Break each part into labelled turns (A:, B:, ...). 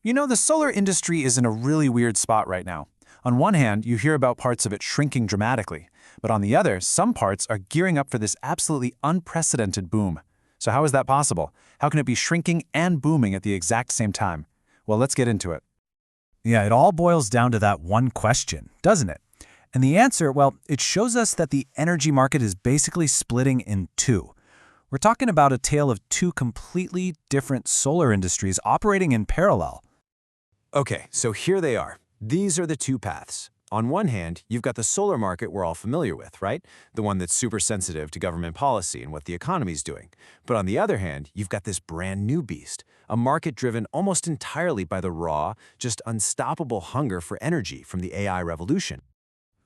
A: The solar industry is in a really weird spot right now. On one hand, you hear about parts of it shrinking dramatically, but on the other, some parts are gearing up for this absolutely unprecedented boom. So how is that possible? How can it be shrinking and booming at the exact same time? Well, let's get into it.
B: Yeah, it all boils down to that one question, doesn't it? And the answer, well, it shows us that the energy market is basically splitting in two. We're talking about a tale of two completely different solar industries operating in parallel.
C: Okay, so here they are. These are the two paths. On one hand, you've got the solar market we're all familiar with, right? The one that's super sensitive to government policy and what the economy's doing. But on the other hand, you've got this brand new beast, a market driven almost entirely by the raw, just unstoppable hunger for energy from the AI revolution.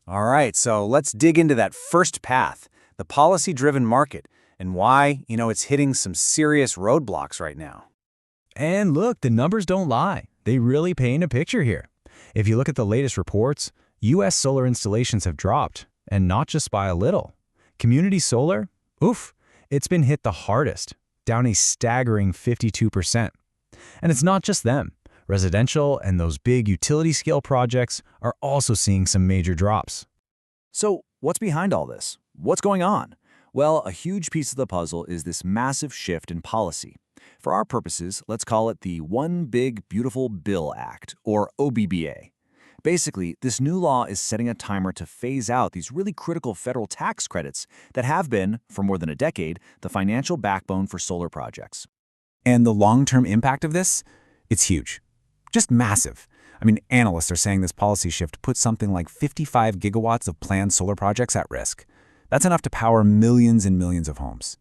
B: All right, so let's dig into that first path, the policy-driven market, and why, it's hitting some serious roadblocks right now.
D: And look, the numbers don't lie. They really paint a picture here. If you look at the latest reports, U.S. solar installations have dropped, and not just by a little. Community solar? Oof, it's been hit the hardest, down a staggering 52%. And it's not just them. Residential and those big utility-scale projects are also seeing some major drops.
E: So, what's behind all this? What's going on? Well, a huge piece of the puzzle is this massive shift in policy. For our purposes, let's call it the One Big Beautiful Bill Act, or OBBA. Basically, this new law is setting a timer to phase out these really critical federal tax credits that have been, for more than a decade, the financial backbone for solar projects.
B: And the long-term impact of this? It's huge. Just massive. Analysts are saying this policy shift puts something like 55 gigawatts of planned solar projects at risk. That's enough to power millions and millions of homes.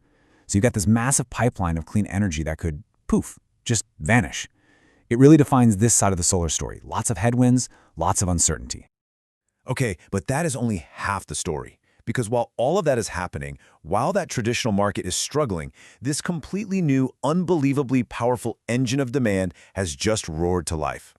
B: So you've got this massive pipeline of clean energy that could, poof, just vanish. It really defines this side of the solar story. Lots of headwinds, lots of uncertainty.
F: Okay, but that is only half the story. Because while all of that is happening, while that traditional market is struggling, this completely new, unbelievably powerful engine of demand has just roared to life.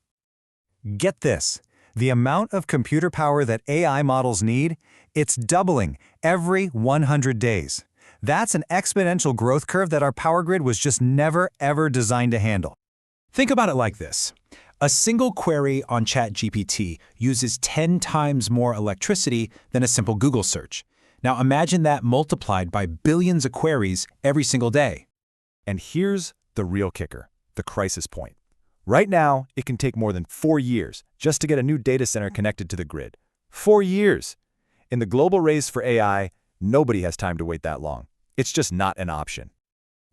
B: Get this. The amount of computer power that AI models need, it's doubling every 100 days. That's an exponential growth curve that our power grid was just never, ever designed to handle. Think about it like this. A single query on ChatGPT uses 10 times more electricity than a simple Google search. Now imagine that multiplied by billions of queries every single day.
F: And here's the real kicker, the crisis point. Right now, it can take more than 4 years just to get a new data center connected to the grid. 4 years! In the global race for AI, nobody has time to wait that long. It's just not an option.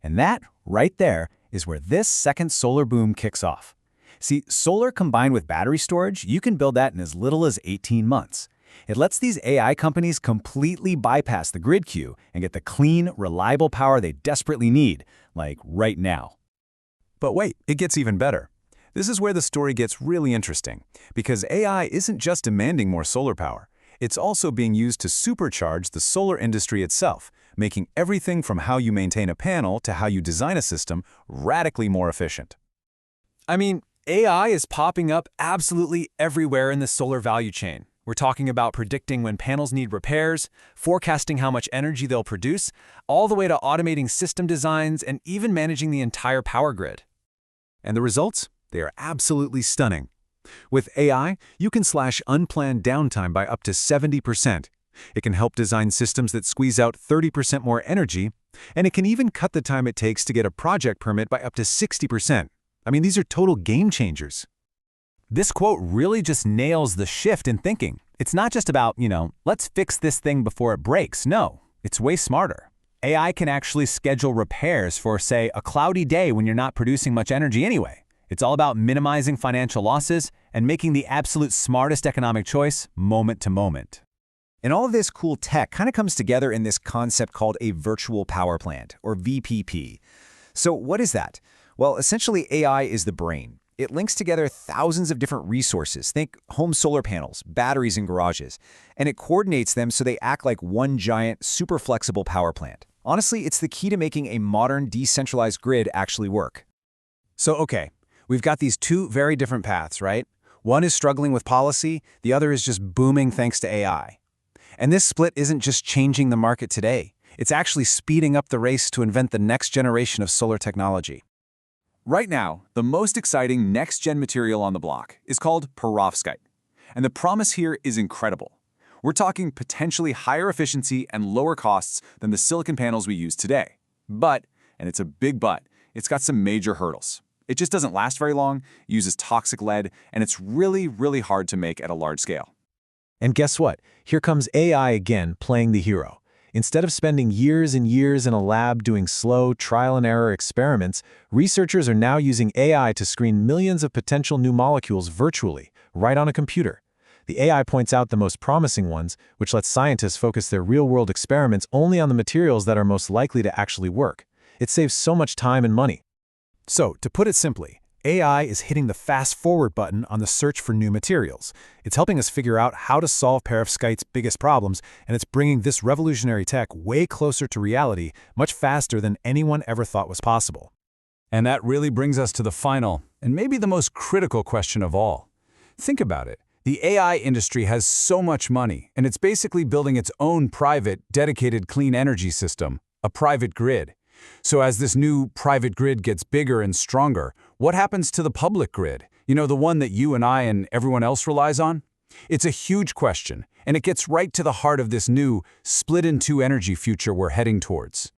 B: And that, right there, is where this second solar boom kicks off. See, solar combined with battery storage, you can build that in as little as 18 months. It lets these AI companies completely bypass the grid queue and get the clean, reliable power they desperately need, like right now.
A: But wait, it gets even better. This is where the story gets really interesting, because AI isn't just demanding more solar power. It's also being used to supercharge the solar industry itself, making everything from how you maintain a panel to how you design a system radically more efficient.
C: AI is popping up absolutely everywhere in the solar value chain. We're talking about predicting when panels need repairs, forecasting how much energy they'll produce, all the way to automating system designs and even managing the entire power grid.
A: And the results? They are absolutely stunning. With AI, you can slash unplanned downtime by up to 70%. It can help design systems that squeeze out 30% more energy, and it can even cut the time it takes to get a project permit by up to 60%. These are total game changers.
B: This quote really just nails the shift in thinking. It's not just about, let's fix this thing before it breaks. No, it's way smarter. AI can actually schedule repairs for, say, a cloudy day when you're not producing much energy anyway. It's all about minimizing financial losses and making the absolute smartest economic choice moment to moment. And all of this cool tech kind of comes together in this concept called a virtual power plant, or VPP. So what is that? Well, essentially AI is the brain. It links together thousands of different resources, think home solar panels, batteries in garages, and it coordinates them so they act like one giant, super flexible power plant. Honestly, it's the key to making a modern, decentralized grid actually work. So, okay, we've got these two very different paths, right? One is struggling with policy, the other is just booming thanks to AI. And this split isn't just changing the market today. It's actually speeding up the race to invent the next generation of solar technology.
C: Right now, the most exciting next-gen material on the block is called perovskite. And the promise here is incredible. We're talking potentially higher efficiency and lower costs than the silicon panels we use today. But, and it's a big but, it's got some major hurdles. It just doesn't last very long, uses toxic lead, and it's really, really hard to make at a large scale.
A: And guess what? Here comes AI again, playing the hero. Instead of spending years and years in a lab doing slow, trial-and-error experiments, researchers are now using AI to screen millions of potential new molecules virtually, right on a computer. The AI points out the most promising ones, which lets scientists focus their real-world experiments only on the materials that are most likely to actually work. It saves so much time and money.
F: So, to put it simply, AI is hitting the fast-forward button on the search for new materials. It's helping us figure out how to solve perovskite's biggest problems, and it's bringing this revolutionary tech way closer to reality, much faster than anyone ever thought was possible.
B: And that really brings us to the final, and maybe the most critical question of all. Think about it. The AI industry has so much money, and it's basically building its own private, dedicated clean energy system, a private grid. So as this new private grid gets bigger and stronger, what happens to the public grid? You know, the one that you and I and everyone else relies on? It's a huge question, and it gets right to the heart of this new split-in-two energy future we're heading towards.